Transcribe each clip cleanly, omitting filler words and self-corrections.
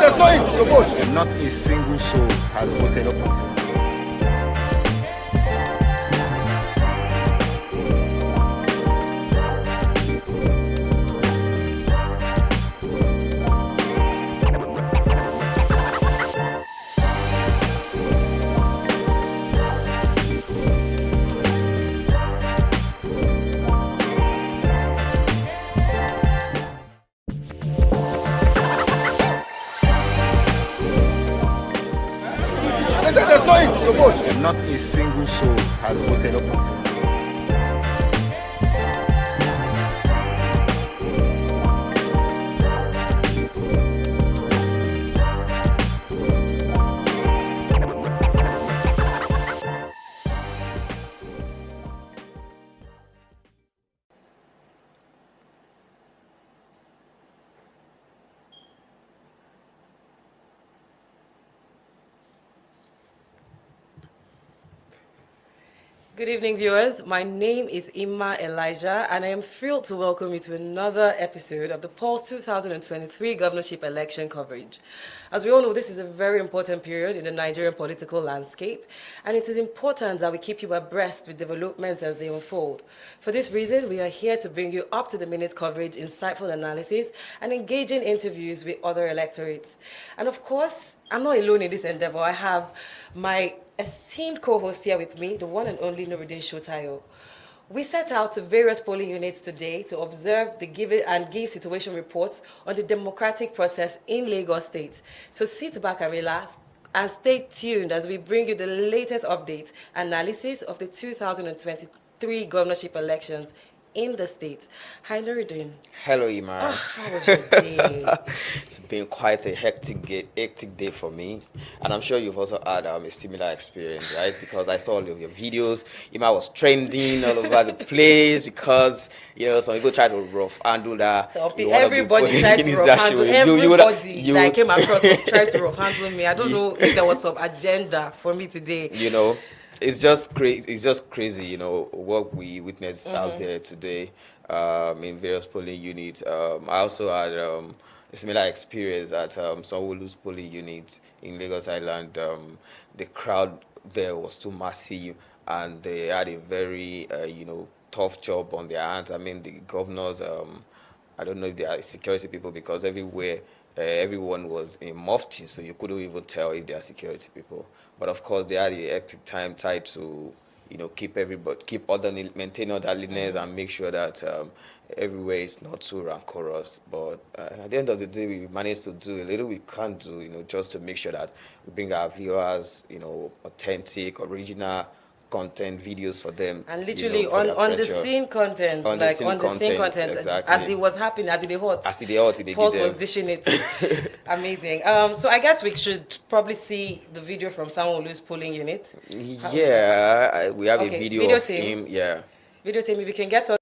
there's no ink to vote. Not a single soul has voted up until now. There's no ink to vote. Not a single soul has voted up until now. Good evening, viewers. My name is Elijah, and I am thrilled to welcome you to another episode of the Pulse 2023 governorship election coverage. As we all know, this is a very important period in the Nigerian political landscape, and it is important that we keep you abreast with developments as they unfold. For this reason, we are here to bring you up-to-the-minute coverage, insightful analysis, and engaging interviews with other electorates. And of course, I'm not alone in this endeavor. I have my esteemed co-host here with me, the one and only Nuruddin Shotayo. We set out to various polling units today to observe the give situation reports on the democratic process in Lagos State. So sit back and relax and stay tuned as we bring you the latest updates, analysis of the 2023 governorship elections in the state. Hi, Nuruddin. Hello, Imara. Oh, how was your day? It's been quite a hectic day for me, and I'm sure you've also had a similar experience, right? Because I saw all of your videos. Imara was trending all over the place because some people try to rough handle that. So everybody tried to rough handle everybody that I came across was trying to rough handle me. I don't know if there was some agenda for me today. It's just crazy, what we witnessed out there today in various polling units. I also had a similar experience at Sanwo-Olu's polling units in Lagos Island. The crowd there was too massive, and they had a very, tough job on their hands. I mean, the governors, I don't know if they are security people, because everywhere, everyone was in mufti, so you couldn't even tell if they are security people. But of course, they had a hectic time tied to, maintain orderliness and make sure that everywhere is not too rancorous. But at the end of the day, we managed to do a little we can do, just to make sure that we bring our viewers, authentic, original content videos for them, and literally on the scene content, exactly. As it was happening, as it hot, Pulse was dishing it. Amazing. So I guess we should probably see the video from Sanwo-Olu's polling unit. We have a video of him. Yeah, video team, if you can get on.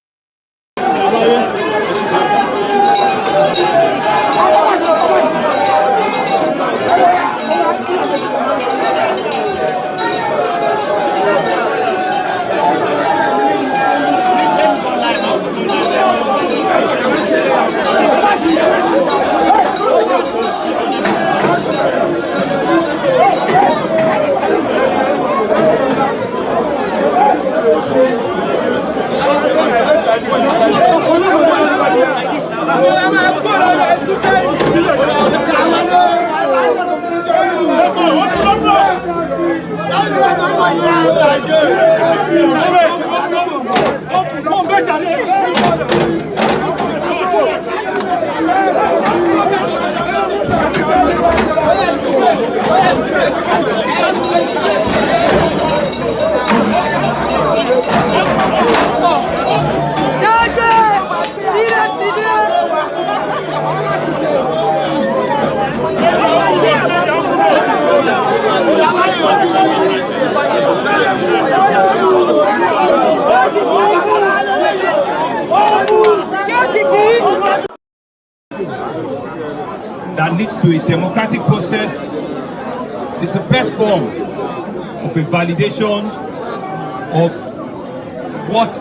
That leads to a democratic process is the best form of a validation of what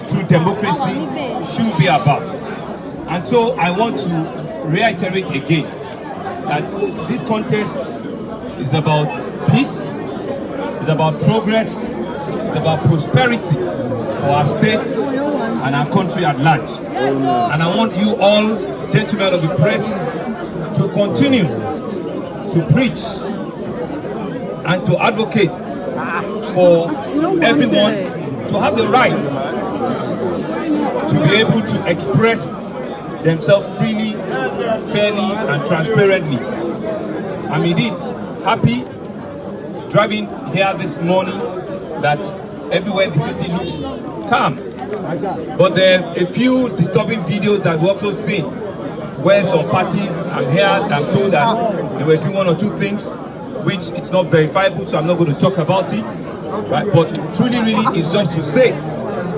true democracy should be about. And so I want to reiterate again that this contest is about peace, it's about progress, it's about prosperity for our state and our country at large. And I want you all, gentlemen of the press, to continue to preach and to advocate for everyone to have the right to be able to express themselves freely, fairly, and transparently. I'm indeed happy driving here this morning that everywhere the city looks calm. But there are a few disturbing videos that we also see where some parties, I'm told that they were doing one or two things which it's not verifiable, so I'm not going to talk about it. Right? But truly, really, it's just to say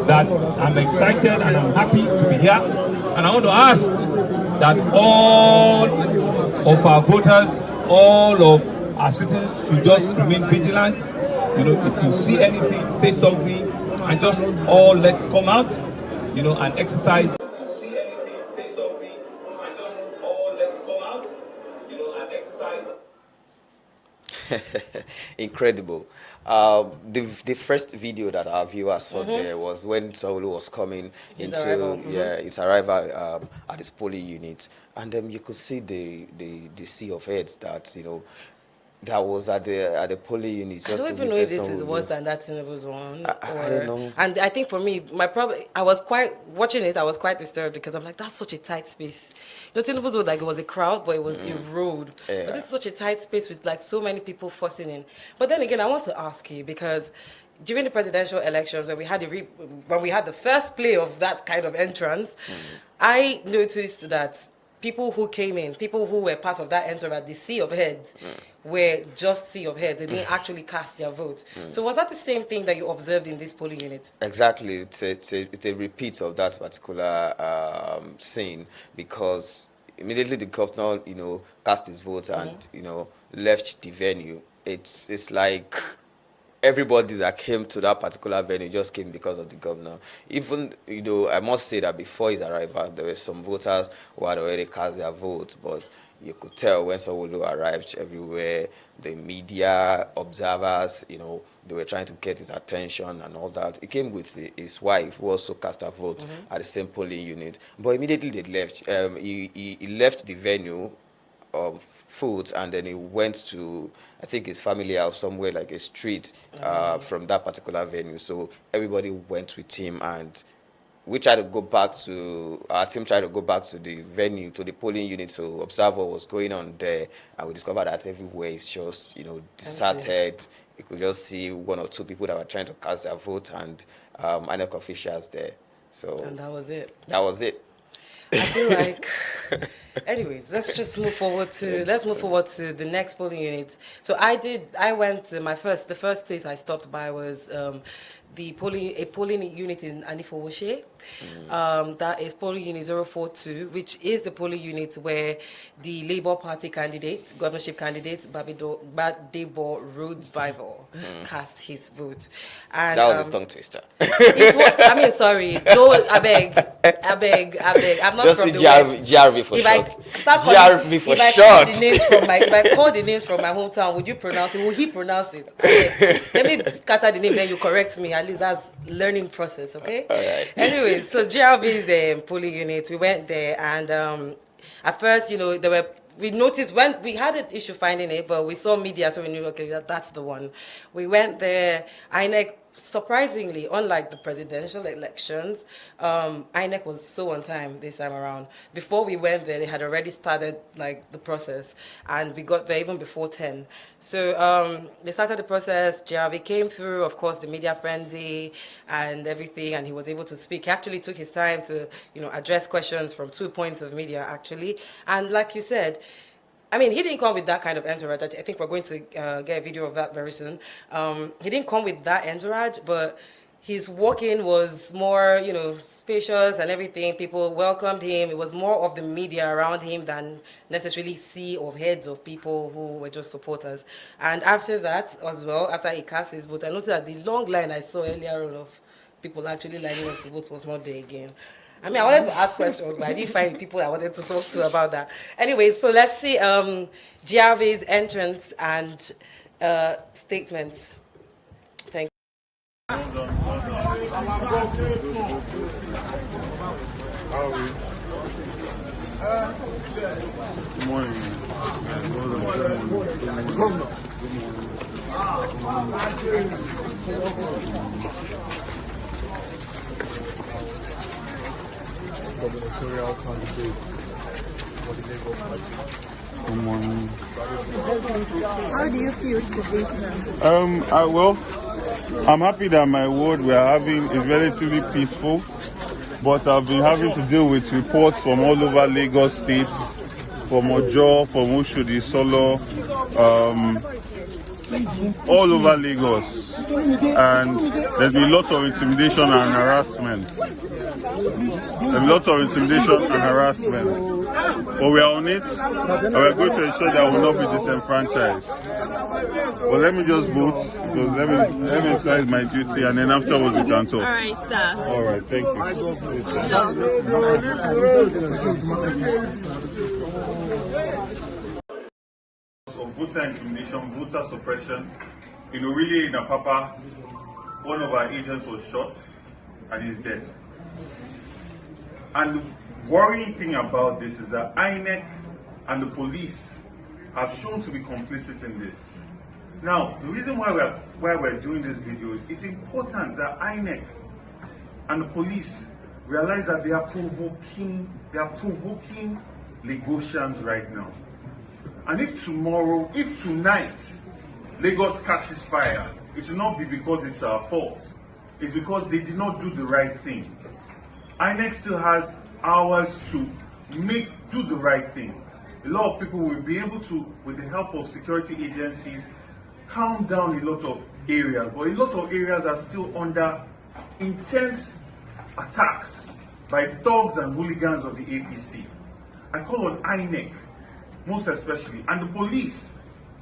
that I'm excited and I'm happy to be here. And I want to ask that all of our voters, all of our citizens should just remain vigilant. You know, if you see anything, say something, and just all let's come out, you know, and exercise. If you see anything, say something, and just all let's come out, you know, and exercise. Incredible. The first video that our viewers saw there was when Saulu was coming his arrival at his polling unit, and you could see the sea of heads that that was at the polling unit. I don't even know if this is worse than that Tinubu's one. I don't know. And I think for me, my problem, I was quite disturbed because I'm like, that's such a tight space. Tinubu's was like, it was a crowd, but it was a road. Yeah. But this is such a tight space with like so many people forcing in. But then again, I want to ask you, because during the presidential elections, when we had the first play of that kind of entrance, I noticed that people who came in, people who were part of that entourage, the sea of heads, were just sea of heads. They didn't actually cast their vote. So was that the same thing that you observed in this polling unit? Exactly. It's a repeat of that particular scene, because immediately the governor, cast his vote and, left the venue. It's like everybody that came to that particular venue just came because of the governor. Even, I must say that before his arrival, there were some voters who had already cast their votes, but you could tell when Sanwo-Olu arrived everywhere, the media, observers, they were trying to get his attention and all that. He came with his wife, who also cast her vote at the same polling unit. But immediately they left. He left the venue foot, and then he went to, I think, his family house somewhere like a street from that particular venue. So everybody went with him, and our team tried to go back to the venue, to the polling unit, to observe what was going on there, and we discovered that everywhere is just, deserted. You could just see one or two people that were trying to cast their vote, and INEC officials there. And that was it. That was it. I feel like, anyways, let's move forward to the next polling unit. So I went to the first place I stopped by was a polling unit in Anifowoshe. That is polling unit 042, which is the polling unit where the Labour Party candidate, governorship candidate, Badebo Roadvival, cast his vote. And that was a tongue twister. Sorry. No, I beg. I'm not just from the West. GRV for short. GRV for short. If I call the names from my hometown, would you pronounce it? Will he pronounce it? Okay. Let me scatter the name, then you correct me. At least that's learning process, okay? All right. Anyway, so GRV is the polling unit. We went there, and at first, we noticed when we had an issue finding it, but we saw media, so we knew, okay, that's the one. We went there. INEC, surprisingly, unlike the presidential elections, INEC was so on time this time around. Before we went there, they had already started the process, and we got there even before 10. So they started the process. GRV came through, of course, the media frenzy and everything, and he was able to speak. He actually took his time to, address questions from 2 points of media, actually. And like you said, he didn't come with that kind of entourage. I think we're going to get a video of that very soon. He didn't come with that entourage, but his walk-in was more, spacious and everything. People welcomed him. It was more of the media around him than necessarily sea of heads of people who were just supporters. And after that, as well, after he cast his vote, I noticed that the long line I saw earlier on of people actually lining up to vote was not there again. I mean, I wanted to ask questions, but I didn't find people I wanted to talk to about that. Anyway, so let's see GRV's entrance and statements. Thank you. Good morning. Gubernatorial candidate for the Lagos party. Good morning. How do you feel today, sir? I'm happy that my ward we're having is relatively peaceful, but I've been having to deal with reports from all over Lagos State, from Ojo, from Oshodi, Solo, all over Lagos, and there's been a lot of intimidation and harassment. A lot of intimidation and harassment. But we are on it, and we're going to ensure that we will not be disenfranchised. But let me just vote, because let me exercise my duty, and then afterwards we can talk. All right, sir. All right, thank you. So voter intimidation, voter suppression. Really in Apapa, one of our agents was shot and he's dead. And the worrying thing about this is that INEC and the police have shown to be complicit in this. Now, the reason why we're doing this video is it's important that INEC and the police realize that they are provoking Lagosians right now. And if tonight, Lagos catches fire, it will not be because it's our fault. It's because they did not do the right thing. INEC still has hours to do the right thing. A lot of people will be able to, with the help of security agencies, calm down a lot of areas. But a lot of areas are still under intense attacks by thugs and hooligans of the APC. I call on INEC, most especially, and the police,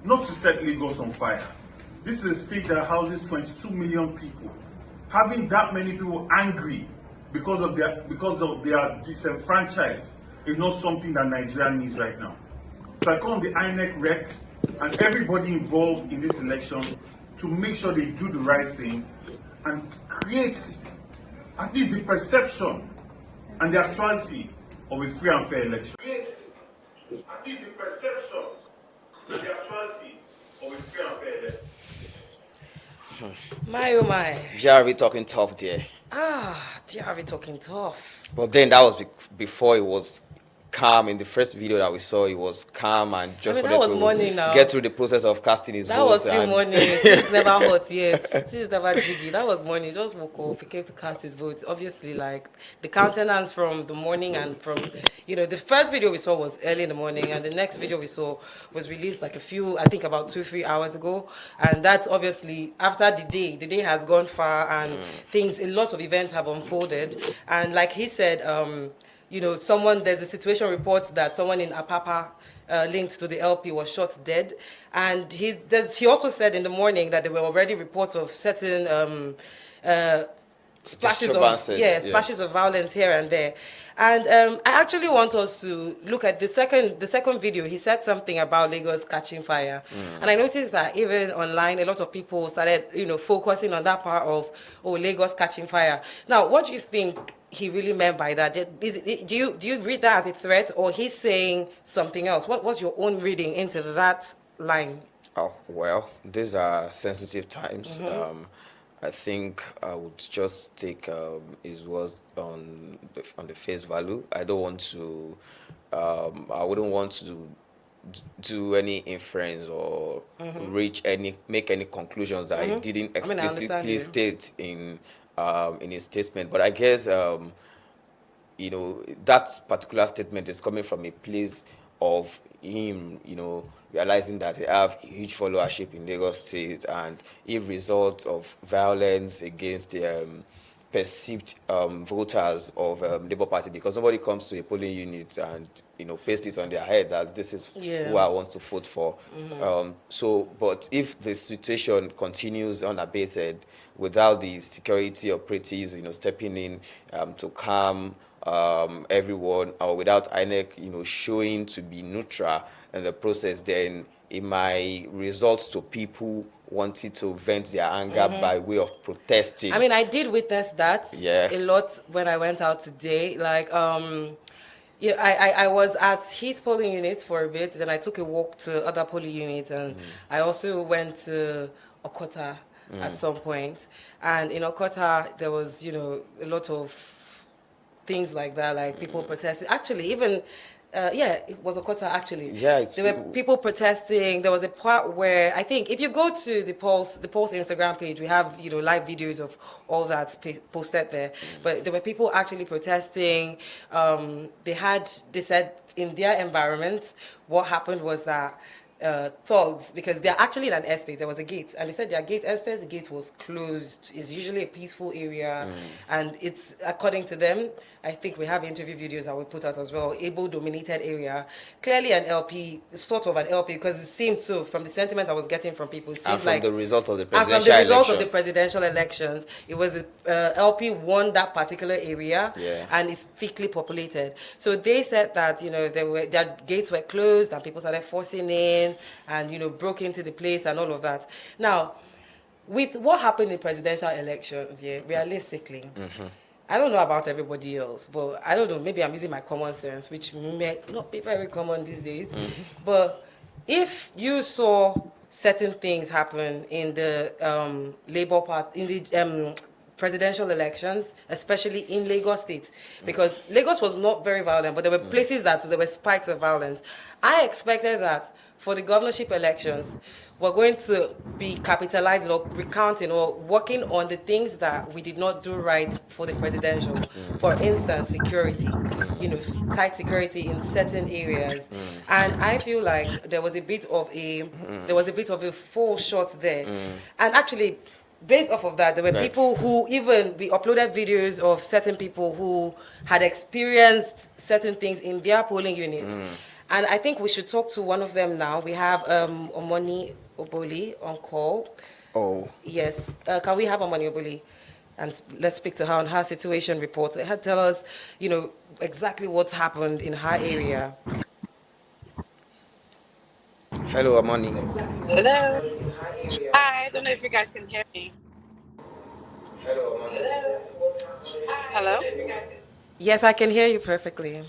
not to set Lagos on fire. This is a state that houses 22 million people. Having that many people angry because of their disenfranchised is not something that Nigeria needs right now. So I call on the INEC rec and everybody involved in this election to make sure they do the right thing and create at least the perception and the actuality of a free and fair election. Create at least the perception and the actuality of a free and fair election. My oh my. GRV talking tough there. GRV talking tough. But then that was before it was calm. In the first video that we saw, it was calm and just wanted to get through the process of casting his vote. That was still morning. It's never hot yet. It's never jiggy. That was morning. Just woke up. He came to cast his votes. Obviously, like the countenance from the morning and from, the first video we saw was early in the morning, and the next video we saw was released like about 2-3 hours ago. And that's obviously after the day. The day has gone far, and a lot of events have unfolded. And like he said, there's a situation report that someone in Apapa linked to the LP was shot dead. And he also said in the morning that there were already reports of certain splashes of violence here and there. And I actually want us to look at the second video. He said something about Lagos catching fire. And I noticed that even online, a lot of people started, focusing on that part of, Lagos catching fire. Now, what do you think he really meant by that? Do you read that as a threat, or he's saying something else? What's your own reading into that line? Oh, well, these are sensitive times. I think I would just take his words on the face value. I don't want to. I wouldn't want to do any inference or make any conclusions that he didn't explicitly state in his statement. But I guess that particular statement is coming from a place of him, realizing that they have huge followership in Lagos State, and if result of violence against the perceived voters of Labour Party, because nobody comes to a polling unit and paste it on their head that this is who I want to vote for. But if the situation continues unabated without the security operatives stepping in to calm everyone, or without INEC, showing to be neutral in the process, then it might result to people wanting to vent their anger by way of protesting. I mean, I did witness that Yeah. a lot when I went out today. Like, yeah, I was at his polling unit for a bit, then I took a walk to other polling units, and I also went to Okota at some point. And in Okota, there was, a lot of things like that, like people protesting. Actually, even yeah, it was Okota actually. Yeah, there were people protesting. There was a part where I think if you go to the Pulse Instagram page, we have live videos of all that posted there. But there were people actually protesting. They said in their environment, what happened was that thugs, because they're actually in an estate. There was a gate, and they said their gate, the gate was closed. It's usually a peaceful area, and it's, according to them, I think we have interview videos that we put out as well, Igbo-dominated area. Clearly an LP, sort of an LP, because it seemed so, from the sentiment I was getting from people, it seemed and from like... the result of the And from presidential the result election. of the presidential elections, it was LP won that particular area, and it's thickly populated. So they said that their gates were closed, and people started forcing in, and broke into the place and all of that. Now, with what happened in presidential elections, realistically, I don't know about everybody else, but I don't know, maybe I'm using my common sense, which may not be very common these days. But if you saw certain things happen in the Labour Party, in the presidential elections, especially in Lagos State, because Lagos was not very violent, but there were places that there were spikes of violence. I expected that for the governorship elections, we're going to be capitalizing or recounting or working on the things that we did not do right for the presidential. For instance, security, tight security in certain areas. And I feel like there was a bit of a fall short there. And actually, based off of that, there were people who we uploaded videos of certain people who had experienced certain things in their polling units. And I think we should talk to one of them now. We have Omoni Oboli on call. Oh. Yes. Can we have Omoni Oboli? And let's speak to her on her situation report. Her tell us, exactly what's happened in her area. Hello, Omoni. Hello. Hi, I don't know if you guys can hear me. Hello, Omoni. Hello? Yes, I can hear you perfectly.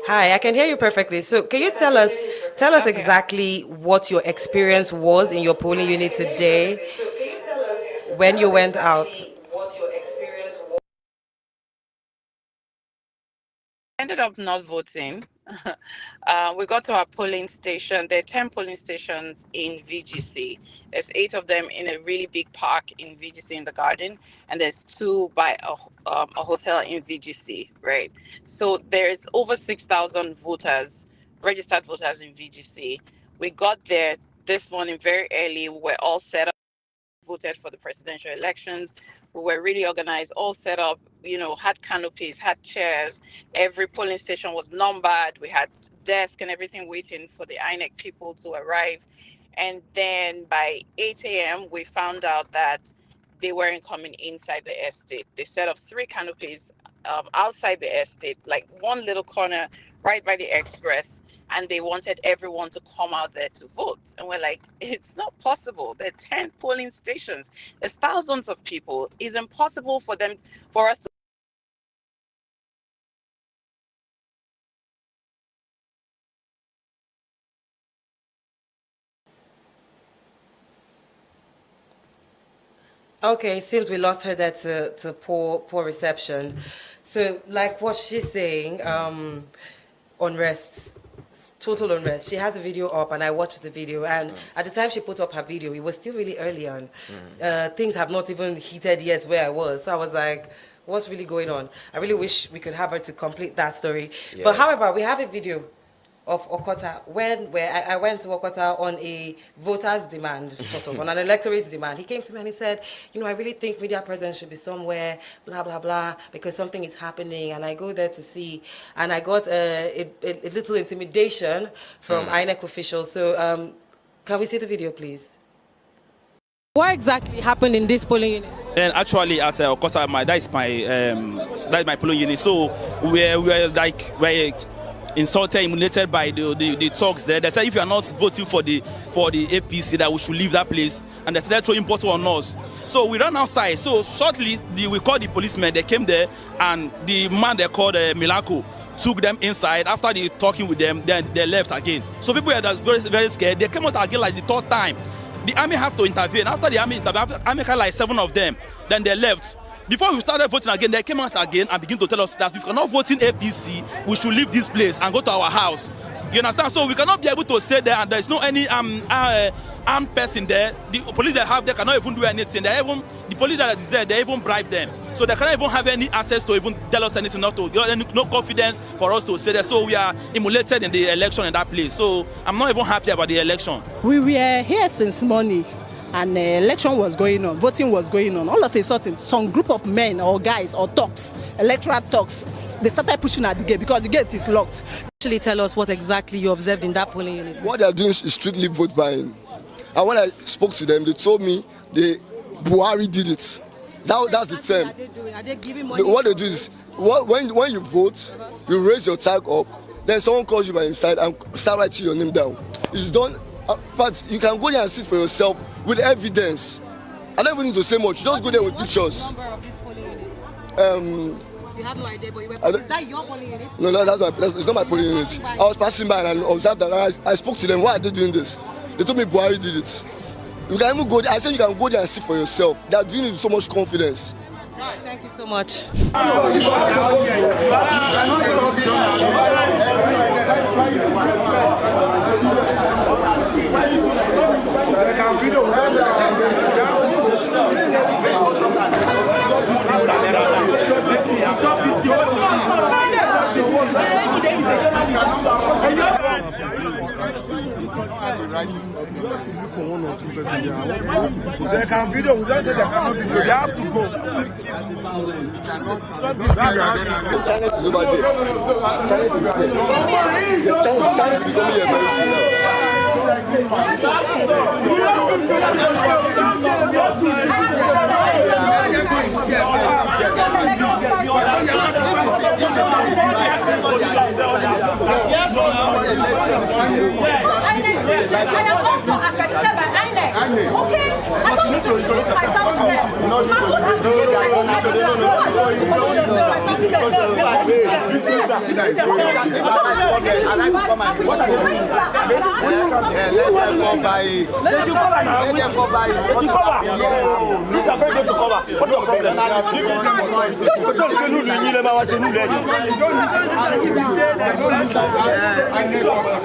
Hi, I can hear you perfectly. So can you tell us exactly what your experience was in your polling unit today when you went out? Ended up not voting. We got to our polling station. There are 10 polling stations in VGC. There's 8 of them in a really big park in VGC in the garden, and there's 2 by a hotel in VGC, right? So there's over 6,000 voters, registered voters in VGC. We got there this morning very early. We were all set up, voted for the presidential elections. We were really organized, all set up, had canopies, had chairs. Every polling station was numbered. We had desks and everything waiting for the INEC people to arrive. And then by 8 a.m., we found out that they weren't coming inside the estate. They set up 3 canopies outside the estate, like one little corner right by the express. And they wanted everyone to come out there to vote. And we're like, it's not possible. There are 10 polling stations. There's thousands of people. It's impossible for us to... Okay, it seems we lost her there to poor reception. So, like what she's saying, unrest, total unrest. She has a video up, and I watched the video. And at the time she put up her video, it was still really early on. Things have not even heated yet where I was. So I was like, what's really going on? I really wish we could have her to complete that story. Yeah. But however, we have a video of Okota where I went to Okota on a voter's demand, sort of, on an electorate's demand. He came to me and he said, I really think media presence should be somewhere, blah, blah, blah, because something is happening. And I go there to see, and I got a little intimidation from INEC officials. So can we see the video, please? What exactly happened in this polling unit? And actually, at Okota, that is my polling unit. So we're insulted, humiliated by the talks there. They said if you are not voting for the APC, that we should leave that place, and they started throwing bottle on us. So we ran outside. So shortly, we called the policemen. They came there, and the man they called Milako took them inside. After they talking with them, then they left again. So people are very, very scared. They came out again like the third time. The army have to intervene. After the army intervened, after army had like 7 of them, then they left. Before we started voting again, they came out again and began to tell us that if we cannot vote in APC, we should leave this place and go to our house. You understand? So we cannot be able to stay there, and there is no any armed person there. The police they have, they cannot even do anything. The police that is there, they even bribe them. So they cannot even have any access to even tell us anything, no confidence for us to stay there. So we are emulated in the election in that place. So I'm not even happy about the election. We were here since morning, and election was going on, voting was going on. All of a sudden, some group of men or guys or talks, electoral talks, they started pushing at the gate because the gate is locked. Actually, tell us what exactly you observed in that polling unit. What they are doing is strictly vote buying. And when I spoke to them, they told me Buhari did it. That's the term. Are they doing? Are they giving money? What they do is, when you vote, you raise your tag up, then someone calls you by inside and start writing your name down. It's done. In fact, you can go there and sit for yourself with evidence. I don't even need to say much. You just go there with pictures. What's the number of this polling unit? You have no idea, but is that your polling unit? No, it's not my polling unit. I was passing by and observed that. I spoke to them. Why are they doing this? They told me Buhari did it. You can even go there. I said you can go there and see for yourself. They are doing it with so much confidence. Thank you so much. They can video. We just say they cannot video. They have to go. Stop this thing. China is over there. China is becoming a very soon. I am also accredited by INEC. Okay? I don't need to introduce myself to them.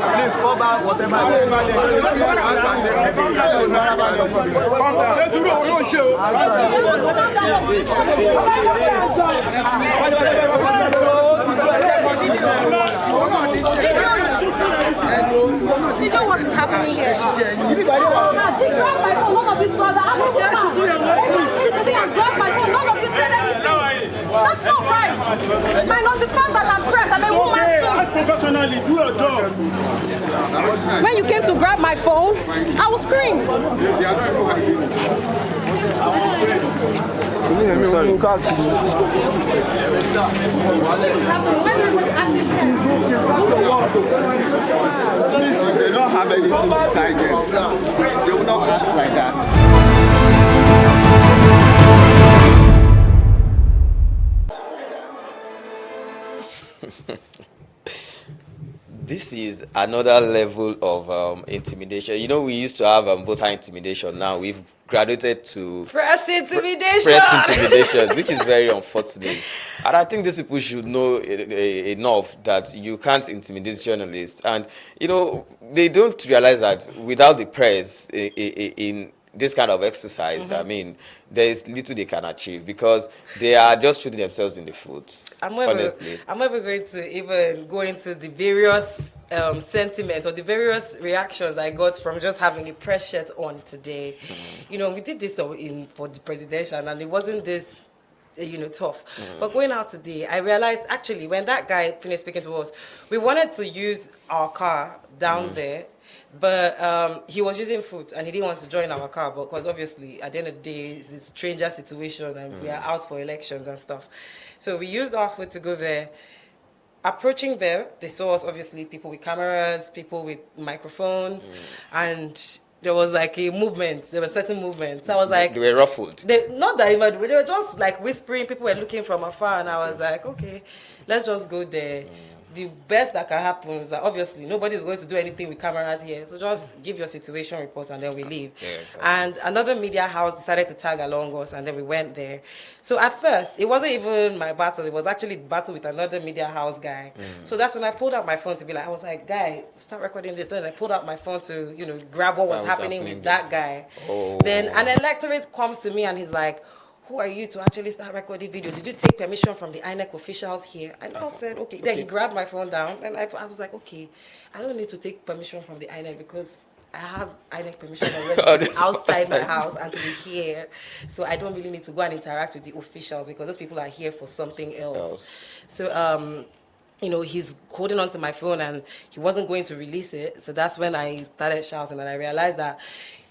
Please cover whatever. You know what is happening here? She grabbed my phone, none of you saw that. I grabbed my phone, none of you said anything. That's not right. Minus the fact that I'm pressed, I'm a woman too. Professionally, do your job. When you came to grab my phone, I will scream. Sorry. If they don't have anything beside them, they will not act like that. This is another level of intimidation. You know, we used to have voter intimidation. Now we've graduated to Press intimidation. press intimidation, which is very unfortunate. And I think these people should know enough that you can't intimidate journalists. And, you know, they don't realize that without the press in this kind of exercise, I mean, there is little they can achieve because they are just shooting themselves in the foot. I'm never going to even go into the various sentiments or the various reactions I got from just having a press shirt on today. You know, we did this for the presidential, and it wasn't this, tough. But going out today, I realized actually when that guy finished speaking to us, we wanted to use our car down there But he was using foot and he didn't want to join our car because obviously at the end of the day it's a stranger situation and we are out for elections and stuff. So we used our foot to go there. Approaching there, they saw us, obviously, people with cameras, people with microphones, and there was like a movement. There were certain movements. I was like... They were ruffled. Not that even, they were just like whispering. People were looking from afar, and I was like, okay, let's just go there. The best that can happen is that obviously nobody's going to do anything with cameras here. So just give your situation report and then we leave. Yeah, exactly. And another media house decided to tag along us and then we went there. So at first, it wasn't even my battle. It was actually battle with another media house guy. So that's when I pulled out my phone to be like, I was like, guy, start recording this. Then I pulled out my phone to, grab what was happening with that guy. Oh. Then an electorate comes to me and he's like, who are you to actually start recording video? Did you take permission from the INEC officials here? And I said, okay. Then he grabbed my phone down, and I was like, okay, I don't need to take permission from the INEC because I have INEC permission already to be outside my house and to be here. So I don't really need to go and interact with the officials because those people are here for something else. So, he's holding on to my phone and he wasn't going to release it. So that's when I started shouting and I realized that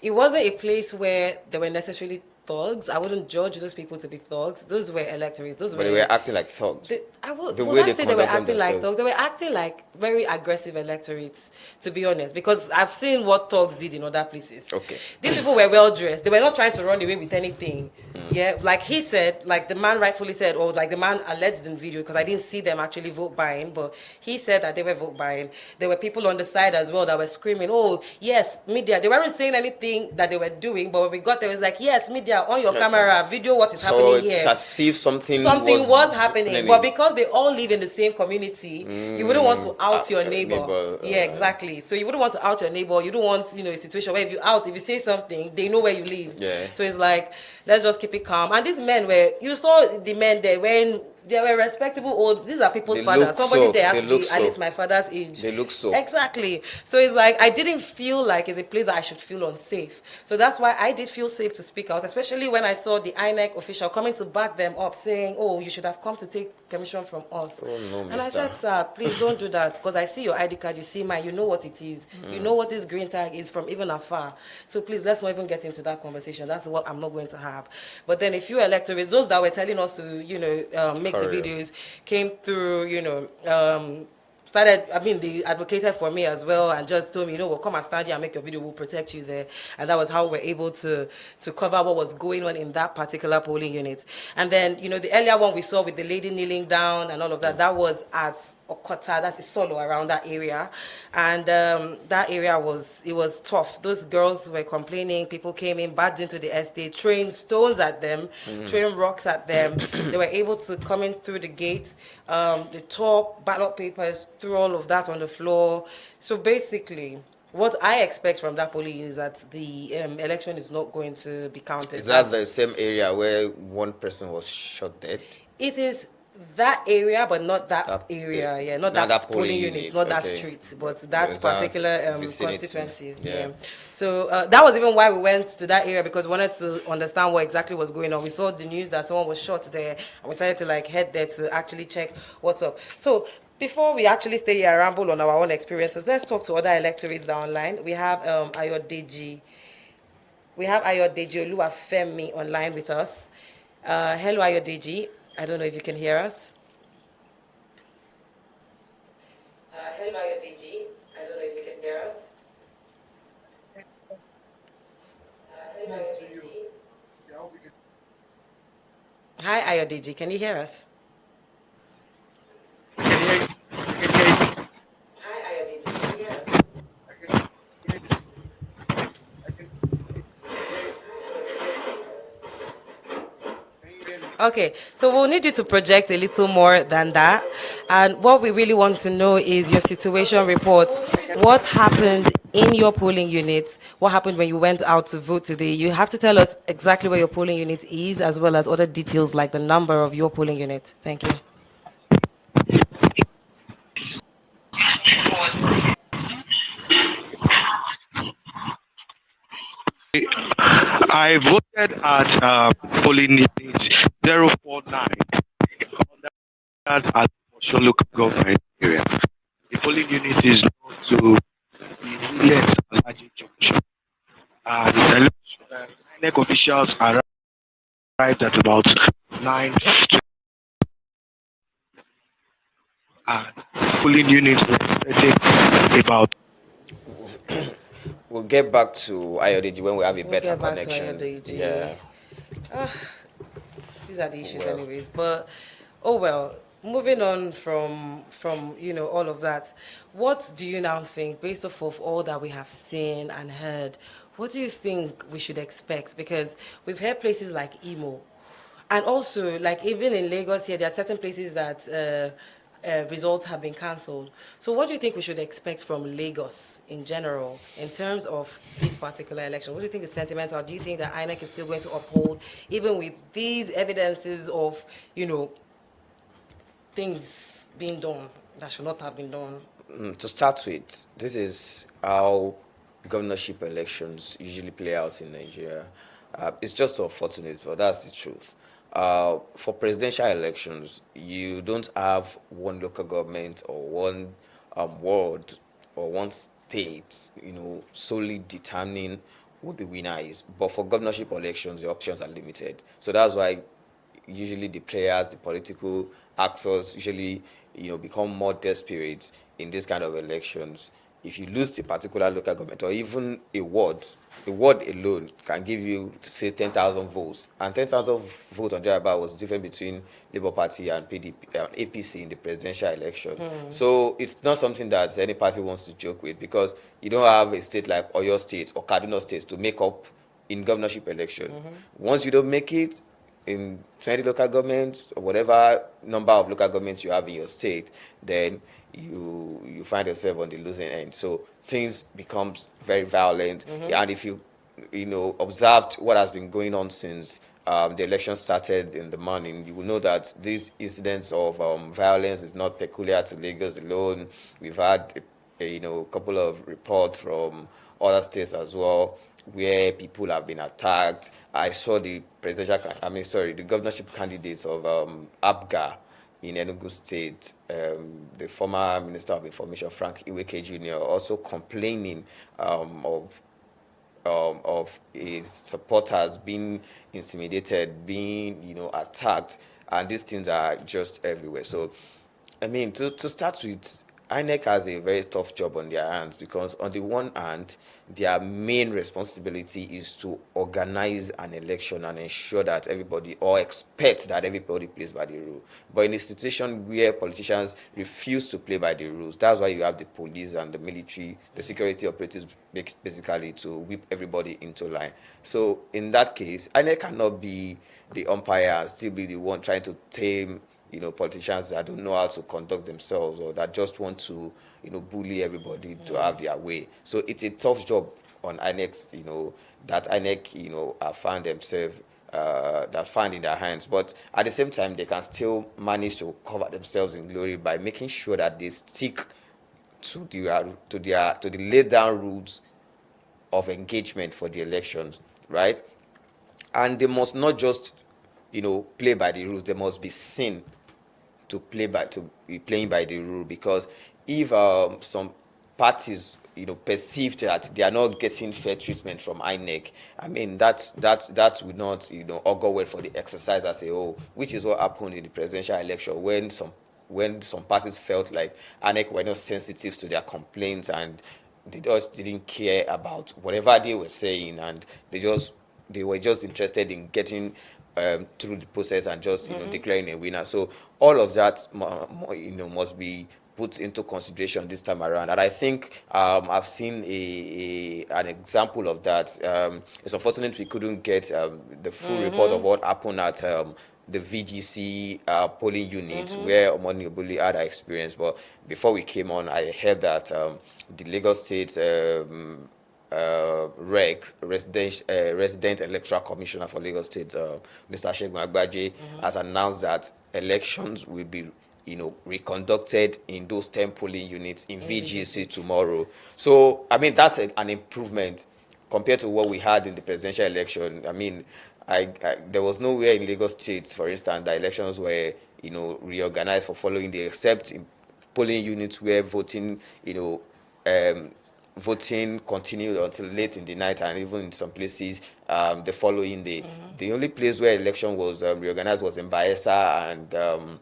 it wasn't a place where there were necessarily thugs. I wouldn't judge those people to be thugs. Those were electorates. But they were acting like thugs. I would not say they were acting like thugs. They were acting like very aggressive electorates, to be honest, because I've seen what thugs did in other places. Okay. These people were well dressed. They were not trying to run away with anything. Yeah, like he said, like the man rightfully said, or like the man alleged in video, because I didn't see them actually vote buying, but he said that they were vote buying. There were people on the side as well that were screaming, oh, yes, media. They weren't saying anything that they were doing, but when we got there, it was like, yes, media, on your camera, video what is happening here. So it's as if something was happening. But because they all live in the same community, you wouldn't want to out your neighbor. Yeah, exactly. So you wouldn't want to out your neighbor. You don't want, a situation where if you say something, they know where you live. Yeah. So it's like, let's just keep it calm. And these men you saw the men there when they were respectable old. These are people's fathers. Somebody there has to be at least my father's age. They look so. Exactly. So it's like I didn't feel like it's a place that I should feel unsafe. So that's why I did feel safe to speak out, especially when I saw the INEC official coming to back them up, saying, "Oh, you should have come to take permission from us." Oh no, and I said, "Sir, please don't do that, because I see your ID card, you see mine, you know what it is, you know what this green tag is from even afar. So please, let's not even get into that conversation. That's what I'm not going to have." But then, if you electorates, those that were telling us to, make the videos, came through, they advocated for me as well and just told me, we'll come and stand here and make your video, we'll protect you there. And that was how we're able to cover what was going on in that particular polling unit. And then, the earlier one we saw with the lady kneeling down and all of that, that was at Okota, that's Solo, around that area. And that area was tough. Those girls were complaining, people came in, barged into the estate, throwing stones at them, throwing rocks at them. They were able to come in through the gate. They tore ballot papers, threw all of that on the floor. So basically, what I expect from that polling is that the election is not going to be counted. Is that the same area where one person was shot dead? It is that area, but not that area. Yeah, not that polling unit, not that street, but that particular constituency. Yeah. So that was even why we went to that area, because we wanted to understand what exactly was going on. We saw the news that someone was shot there, and we decided to head there to actually check what's up. So before we actually stay here and ramble on our own experiences, let's talk to other electorates that are online. We have Ayodeji. We have Ayodeji Oluwafemi online with us. Hello, Ayodeji. I don't know if you can hear us. Hello, Ayodeji. I don't know if you can hear us. Hello, Ayodeji. Hi, Ayodeji. Can you hear us? Hi, Ayodeji. Can you hear us? Okay, so we'll need you to project a little more than that. And what we really want to know is your situation report. What happened in your polling unit? What happened when you went out to vote today? You have to tell us exactly where your polling unit is, as well as other details like the number of your polling unit. Thank you. I voted at polling unit 049 at the local government area. The polling unit is known to be yes, INEC officials arrived at about 9:50, and polling units were expected about. We'll get back to IODG when we have a better get back connection. to IODG. Yeah. These are the issues anyways. But oh well, moving on from all of that, what do you now think, based off of all that we have seen and heard, what do you think we should expect? Because we've heard places like Imo, and also like even in Lagos here, there are certain places that results have been cancelled. So what do you think we should expect from Lagos in general in terms of this particular election? What do you think the sentiment are? Do you think that INEC is still going to uphold, even with these evidences of, things being done that should not have been done? To start with, this is how governorship elections usually play out in Nigeria. It's just unfortunate, but that's the truth. For presidential elections, you don't have one local government or one ward or one state, solely determining who the winner is. But for governorship elections, the options are limited. So that's why usually the players, the political actors usually, become more desperate in this kind of elections. If you lose a particular local government or even a ward alone can give you, say, 10,000 votes. And 10,000 votes on Jaraba was different between Labour Party and PDP, APC in the presidential election. So it's not something that any party wants to joke with, because you don't have a state like Oyo State or Kaduna State to make up in governorship election. Once you don't make it in 20 local governments or whatever number of local governments you have in your state, then you find yourself on the losing end. So things becomes very violent. And if you observed what has been going on since the election started in the morning, you will know that these incidents of violence is not peculiar to Lagos alone. We've had a couple of reports from other states as well, where people have been attacked. I saw the governorship candidates of APGA in Enugu State, the former Minister of Information, Frank Iweke Jr., also complaining of his supporters being intimidated, being attacked, and these things are just everywhere. So, to start with, INEC has a very tough job on their hands, because on the one hand, their main responsibility is to organize an election and ensure that everybody, or expect that everybody plays by the rule. But in a situation where politicians refuse to play by the rules, that's why you have the police and the military, the security operatives, basically to whip everybody into line. So in that case, INEC cannot be the umpire and still be the one trying to tame politicians that don't know how to conduct themselves, or that just want to, bully everybody to have their way. So it's a tough job on INEC, that INEC, have found themselves, that find in their hands. But at the same time, they can still manage to cover themselves in glory by making sure that they stick to the laid down rules of engagement for the elections, right? And they must not just, play by the rules. They must be seen to be playing by the rule, because if some parties perceive that they are not getting fair treatment from INEC, that would not augur well for the exercise as a whole, which is what happened in the presidential election when some parties felt like INEC were not sensitive to their complaints, and they just didn't care about whatever they were saying, and they were just interested in getting through the process and just declaring a winner. So all of that must be put into consideration this time around. And I think I've seen an example of that. It's unfortunate we couldn't get the full report of what happened at the VGC polling unit where Omoni Obuli had our experience. But before we came on, I heard that the Lagos State resident electoral commissioner for Lagos State, Mr. Segun Agbaje, has announced that elections will be reconducted in those 10 polling units in VGC tomorrow. So that's an improvement compared to what we had in the presidential election. There was nowhere in Lagos State, for instance, that elections were reorganized for following the, except in polling units where voting voting continued until late in the night, and even in some places the following day. The only place where election was reorganized was in Bayelsa and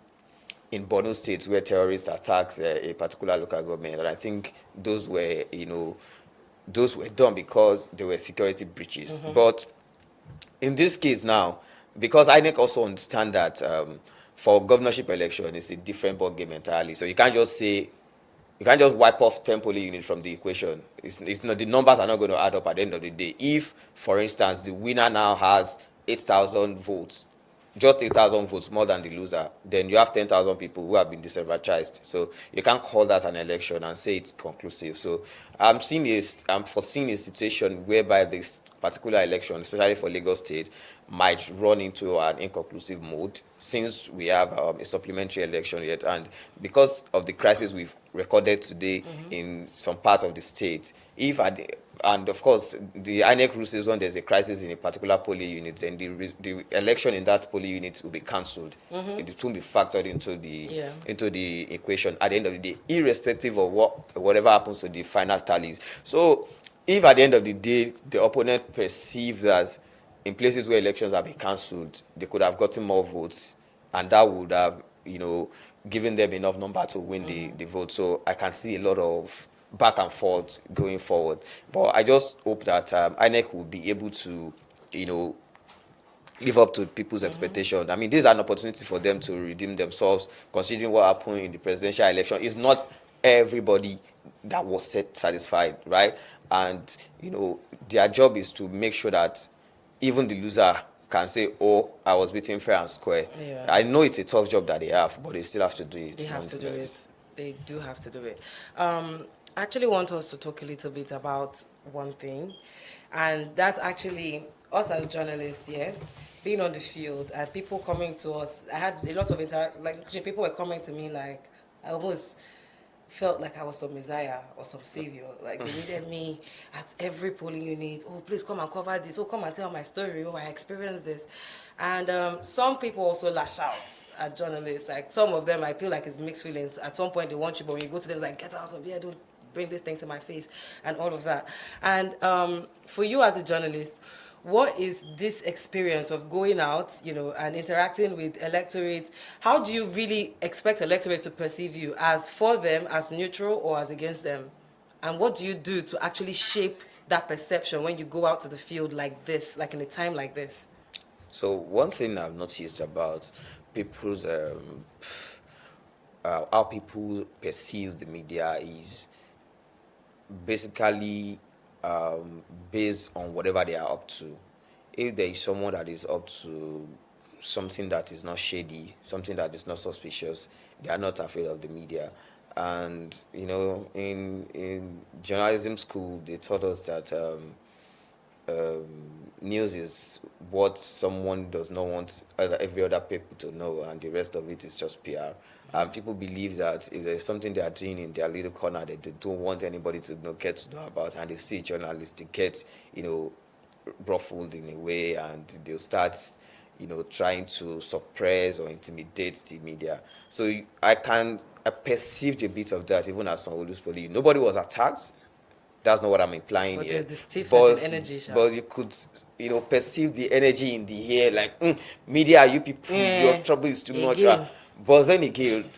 in Borno State, where terrorists attacked a particular local government. And I think those were, those were done because there were security breaches. But in this case now, because INEC also understand that for governorship election, it's a different ballgame entirely. So you can't just say, you can't just wipe off 10 polling units from the equation. It's not, the numbers are not going to add up at the end of the day. If, for instance, the winner now has 8,000 votes, just 8,000 votes more than the loser, then you have 10,000 people who have been disenfranchised. So you can't call that an election and say it's conclusive. So I'm foreseeing a situation whereby this particular election, especially for Lagos State, might run into an inconclusive mode, since we have a supplementary election yet, and because of the crisis we've recorded today in some parts of the state. And of course, the INEC rule says when there's a crisis in a particular polling unit, then the election in that polling unit will be cancelled. It won't be factored into the equation at the end of the day, irrespective of whatever happens to the final tallies. So if at the end of the day the opponent perceives that in places where elections have been cancelled, they could have gotten more votes, and that would have, given them enough number to win the vote. So I can see a lot of back and forth going forward. But I just hope that INEC will be able to, live up to people's expectation. I mean, this is an opportunity for them to redeem themselves, considering what happened in the presidential election. It's not everybody that was satisfied, right? And, their job is to make sure that even the loser can say, oh, I was beaten fair and square. Yeah. I know it's a tough job that they have, but they still have to do it. They have to do it. They do have to do it. I actually want us to talk a little bit about one thing, and that's actually us as journalists, being on the field and people coming to us. I had a lot of people were coming to me like, I almost felt like I was some messiah or some savior. Like they needed me at every polling unit. Oh, please come and cover this. Oh, come and tell my story. Oh, I experienced this. And some people also lash out at journalists. Like some of them, I feel like it's mixed feelings. At some point they want you, but when you go to them, it's like, get out of here, don't bring this thing to my face, and all of that. And for you as a journalist, what is this experience of going out, and interacting with electorates? How do you really expect electorate to perceive you? As for them, as neutral, or as against them? And what do you do to actually shape that perception when you go out to the field like this, like in a time like this? So one thing I've noticed about people's, how people perceive the media is basically based on whatever they are up to. If there is someone that is up to something that is not shady, something that is not suspicious, they are not afraid of the media. And in journalism school, they taught us that news is what someone does not want every other people to know, and the rest of it is just PR. And people believe that if there's something they are doing in their little corner that they don't want anybody to get to know about, and they see journalists, they get, ruffled in a way, and they'll start, trying to suppress or intimidate the media. So I perceived a bit of that even as Sanwo-Olu's police. Nobody was attacked. That's not what I'm implying here. But energy, but you could, perceive the energy in the air, like, media, you people, your trouble is too much. But then again,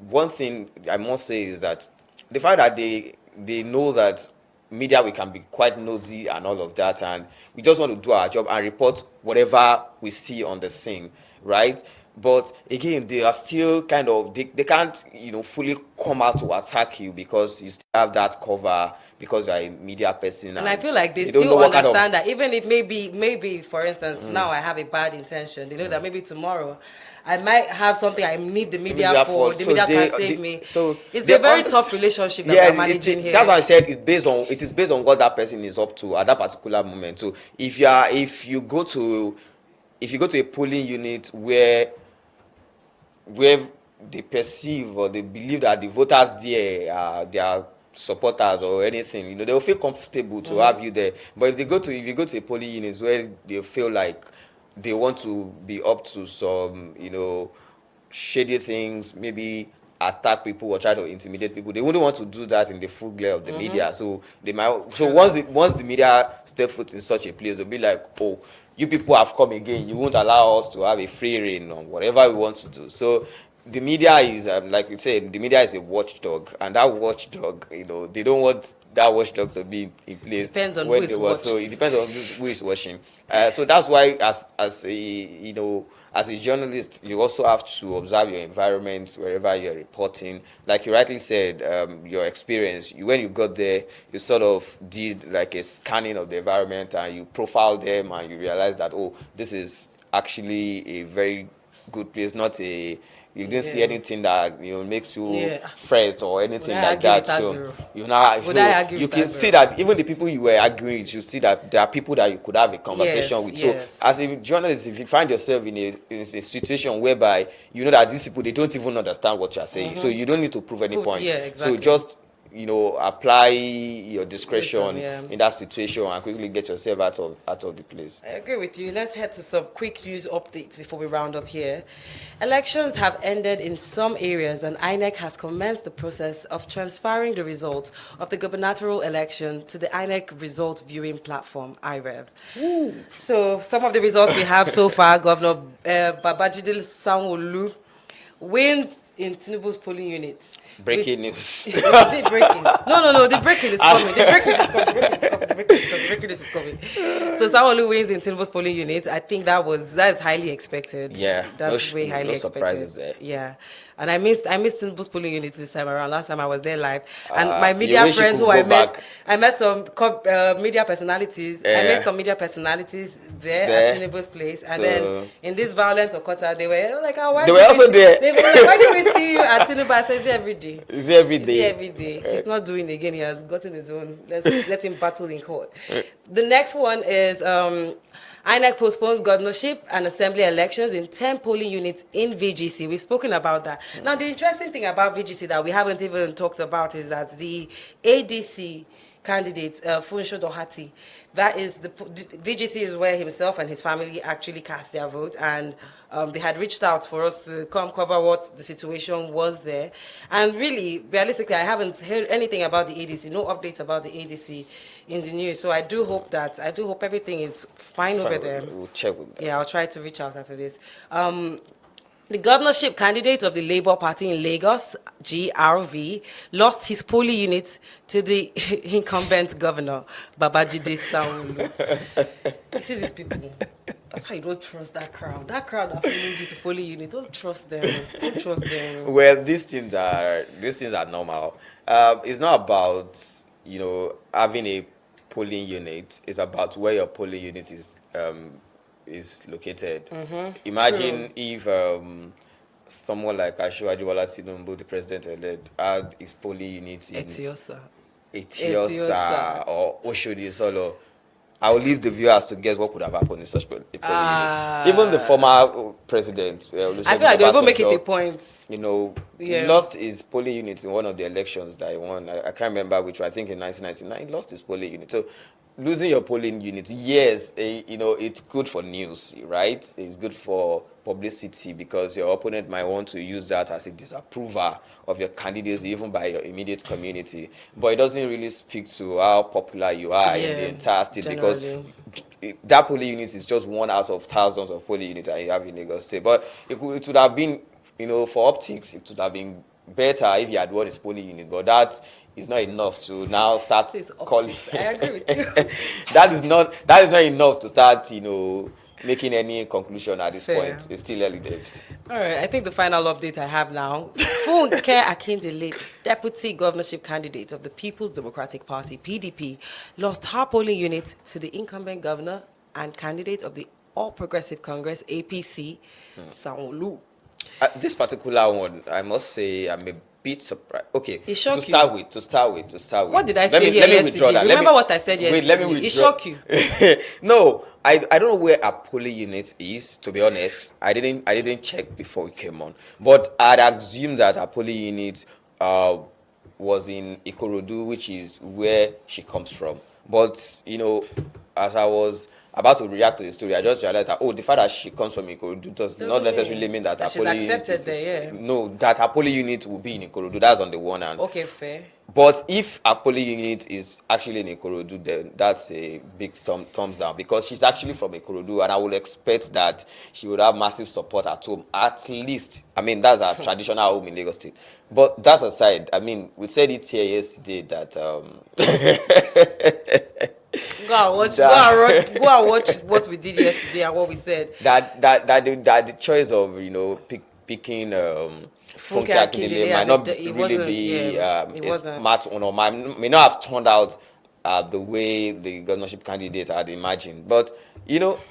one thing I must say is that the fact that they know that media, we can be quite nosy and all of that, and we just want to do our job and report whatever we see on the scene, right? But again, they are still kind of, they can't, fully come out to attack you because you still have that cover, because you're a media person. And I feel like they still understand that even if maybe, for instance, now I have a bad intention, they know that maybe tomorrow I might have something I need the media for. The media can save me. So it's a very tough relationship that we're managing here. That's why I said it is based on what that person is up to at that particular moment. So if you go to a polling unit where they perceive or they believe that the voters there they are supporters or anything, they will feel comfortable to have you there. But if you go to a polling unit where they feel like they want to be up to some, shady things, maybe attack people or try to intimidate people. They wouldn't want to do that in the full glare of the media. So they might. So once the media step foot in such a place, they'll be like, oh, you people have come again. You won't allow us to have a free reign on whatever we want to do. So the media is, like we said, the media is a watchdog, and that watchdog, they don't want that watchdog to be in place. Depends on who is watched. So it depends on who is watching. So that's why, as a journalist, you also have to observe your environment wherever you're reporting. Like you rightly said, your experience. When you got there, you sort of did like a scanning of the environment, and you profiled them, and you realize that, oh, this is actually a very good place, not a. You didn't see anything that makes you fret or anything like that. So you can see that even the people you were arguing with, you see that there are people that you could have a conversation with. So as a journalist, if you find yourself in a situation whereby you know that these people, they don't even understand what you are saying, so you don't need to prove any point. So just apply your discretion in that situation and quickly get yourself out of the place. I agree with you. Let's head to some quick news updates before we round up here. Elections have ended in some areas, and INEC has commenced the process of transferring the results of the gubernatorial election to the INEC result viewing platform, IREV. So some of the results we have so far: Governor Babajide Sanwo-Olu wins in Tinubu's polling units. Breaking news. Is it breaking? No. The breaking is coming. The breaking is coming. So Sanwo-Olu wins in Tinubu's polling unit. I think that is highly expected. Yeah, that's way highly expected. Surprises there. Yeah. And I missed Tinubu's polling unit this time around. Last time I was there live, and my media friends who I met some media personalities. I met some media personalities there at Tinubu's place, and then in this violent Okota, they were like, "Oh, why?" They were also there. They were like, "Why did we see you at Tinubu?" I said, "It's every day. It's every day. It's every day. He's not doing it again. He has gotten his own. Let him battle in court." The next one is. INEC postpones governorship and assembly elections in 10 polling units in VGC. We've spoken about that. Now, the interesting thing about VGC that we haven't even talked about is that the ADC candidate, Funsho Dohati, that is VGC is where himself and his family actually cast their vote, and they had reached out for us to come cover what the situation was there. And really, realistically, I haven't heard anything about the ADC, no updates about the ADC in the news. So I do hope everything is fine over there. We'll check with them. Yeah, I'll try to reach out after this. The governorship candidate of the Labour Party in Lagos, GRV, lost his polling unit to the incumbent governor, Babajide Sanwo-Olu. You see these people? That's why you don't trust that crowd. That crowd that follows you to polling unit, don't trust them. Don't trust them. Well, these things are normal. It's not about having a polling unit. It's about where your polling unit is located. Imagine if someone like Asiwaju Bola Tinubu, the president-elect, had his polling unit in Etiosa or Oshodi Solo. I will leave the viewers to guess what could have happened in such a polling unit. Even the former president, I feel like they'll go make it a point. He lost his polling unit in one of the elections that he won. I can't remember which one. I think in 1999, he lost his polling unit. So losing your polling unit, yes, it's good for news, right? It's good for publicity because your opponent might want to use that as a disapprover of your candidates, even by your immediate community. But it doesn't really speak to how popular you are in the entire state because that polling unit is just one out of thousands of polling units that you have in Lagos State. But it would have been, for optics, it would have been better if you had won his polling unit. But that is not enough to now start calling. I agree with you. that is not enough to start, making any conclusion at this point. It's still early days. All right, I think the final update I have now. Funke Akindele, deputy governorship candidate of the People's Democratic Party, PDP, lost her polling unit to the incumbent governor and candidate of the All Progressive Congress, APC, Sanwo-Olu. This particular one, I must say, I'm a bit surprised. Okay, to start with. What did I say here yesterday? Remember what I said yesterday? Wait, let me withdraw. It shocked you? No, I don't know where a polling unit is, to be honest. I didn't check before we came on. But I'd assumed that a polling unit was in Ikorodu, which is where she comes from. But, as I was about to react to the story, I just realized that, the fact that she comes from Ikorodu does not necessarily mean that her she's polling unit accepted there, yeah. No, that her polling unit will be in Ikorodu. That's on the one hand. Okay, fair. But if her polling unit is actually in Ikorodu, then that's a big thumbs down, because she's actually from Ikorodu, and I would expect that she would have massive support at home, at least. I mean, that's our traditional home in Lagos State. But that aside, I mean, we said it here yesterday that Go and watch what we did yesterday and what we said. That the choice of picking Funke Akindele might not really be a smart one, or may not have turned out the way the governorship candidate had imagined. But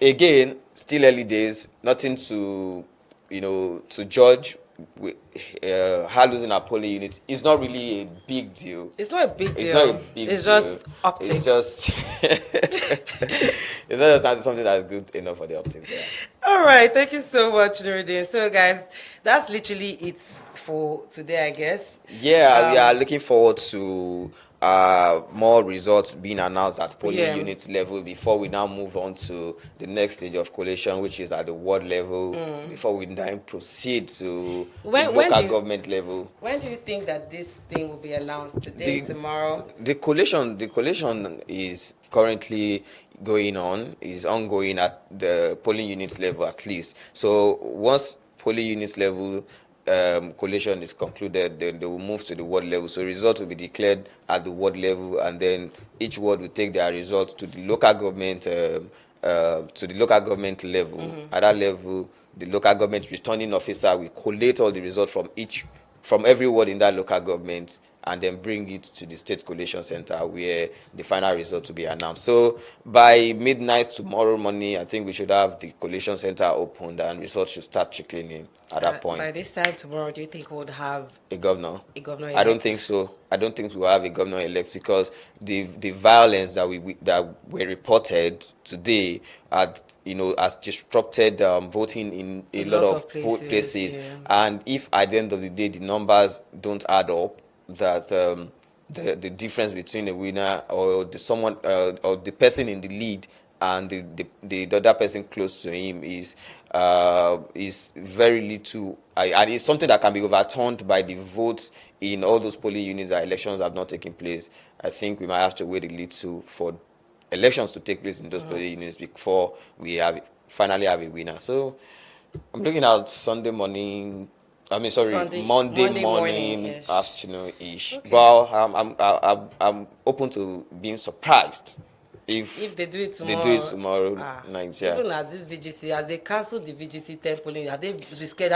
again, still early days, nothing to to judge. Her losing her polling unit is not really a big deal. It's not a big deal. It's not a big deal. It's just optics. It's just it's not just something that's good enough for the optics. Yeah. All right, thank you so much, Nuruddin. So, guys, that's literally it for today, I guess. Yeah, we are looking forward to more results being announced at polling unit level before we now move on to the next stage of collation, which is at the ward level, before we then proceed to the local government level. When do you think that this thing will be announced? Today, tomorrow? The collation is currently is ongoing at the polling unit level at least. So once polling unit level collation is concluded, then they will move to the ward level. So results will be declared at the ward level, and then each ward will take their results to the local government level. At that level, the local government returning officer will collate all the results from every ward in that local government, and then bring it to the state collation center where the final result will be announced. So by midnight tomorrow morning, I think we should have the collation center opened and results should start trickling in at that point. By this time tomorrow, do you think we'll have a governor? Elect? I don't think so. I don't think we'll have a governor elect, because the violence that were reported today has disrupted voting in a lot of places. Yeah. And if at the end of the day the numbers don't add up, that the difference between a winner or the person in the lead and the other person close to him is very little, and it's something that can be overturned by the votes in all those polling units that elections have not taken place. I think we might have to wait a little for elections to take place in those polling units before we finally have a winner. So I'm looking at Monday morning, afternoon-ish. Okay. But I'm open to being surprised if they do it tomorrow. Nigeria. Even at this VGC, as they cancelled the VGC 10 polling, are they scared?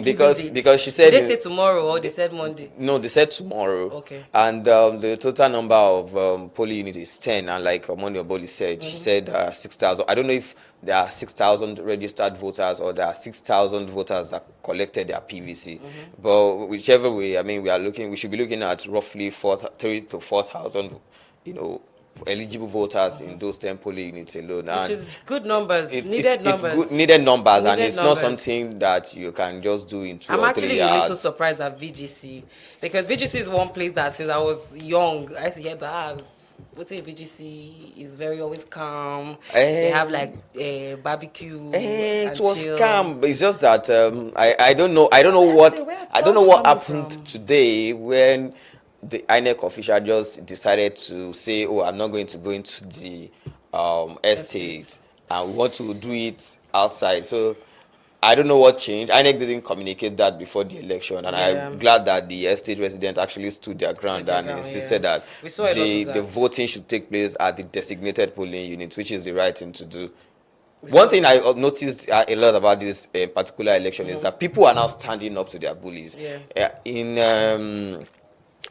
Because she said... Did they say tomorrow or they said Monday? No, they said tomorrow. Okay. And the total number of polling units is 10. And like Omoni Oboli said, she said 6,000. I don't know if there are 6,000 registered voters or there are 6,000 voters that collected their PVC. But whichever way, we should be looking at roughly 3,000 to 4,000, eligible voters in those 10 polling units alone. Which is good numbers, needed numbers, and it's not something that you can just do in 2 or 3 hours. I'm actually a little surprised at VGC, because VGC is one place that since I was young, I used to hear that VGC is always calm. They have like barbecue. It was calm. It's just that I don't know what happened today when the INEC official just decided to say, I'm not going to go into the estate, and we want to do it outside. So I don't know what changed. INEC didn't communicate that before the election, and I'm glad that the estate resident actually stood their ground and insisted that the voting should take place at the designated polling unit, which is the right thing to do. One thing I noticed a lot about this particular election is that people are now standing up to their bullies. In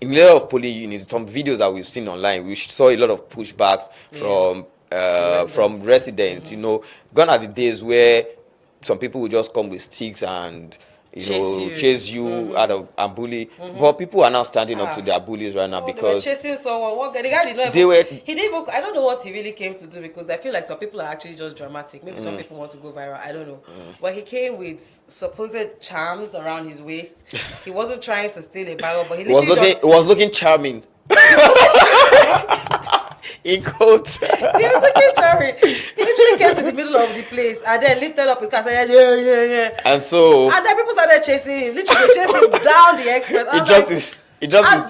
a lot of polling units, some videos that we've seen online, we saw a lot of pushbacks from residents. Gone are the days where some people will just come with sticks and chase you out of and bully. But people are now standing up to their bullies right now because they were chasing someone. The guy did not even, he didn't even, I don't know what he really came to do, because I feel like some people are actually just dramatic. Maybe some people want to go viral. I don't know. But he came with supposed charms around his waist. He wasn't trying to steal a barrel, but he was looking charming. in quotes. He was looking cherry. He literally came to the middle of the place and then lifted up his car and said, yeah. And so... And then people started chasing him. Literally chasing him down the express. He dropped his... He just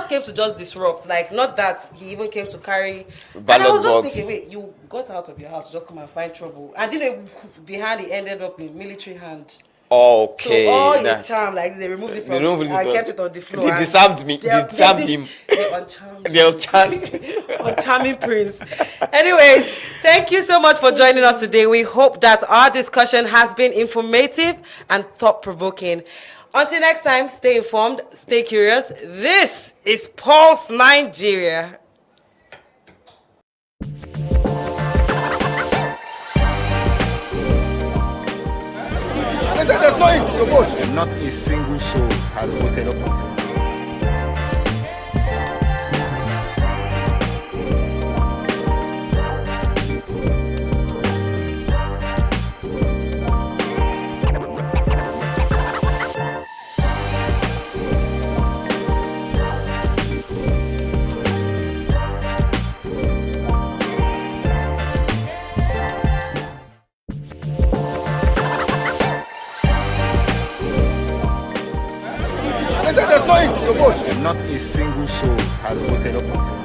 came to just disrupt. Like, not that he even came to carry. And ballot I was just box. thinking, wait, you got out of your house to just come and find trouble. And the hand he ended up in military hand. Okay. So all his charm, like they removed it from him and kept it on the floor. They disarmed me. They disarmed him. The uncharming prince. Anyways, thank you so much for joining us today. We hope that our discussion has been informative and thought-provoking. Until next time, stay informed, stay curious. This is Pulse Nigeria. There's no ink to vote. Not a single soul has voted up until now. There's no ink to vote. Not a single soul has voted up until now.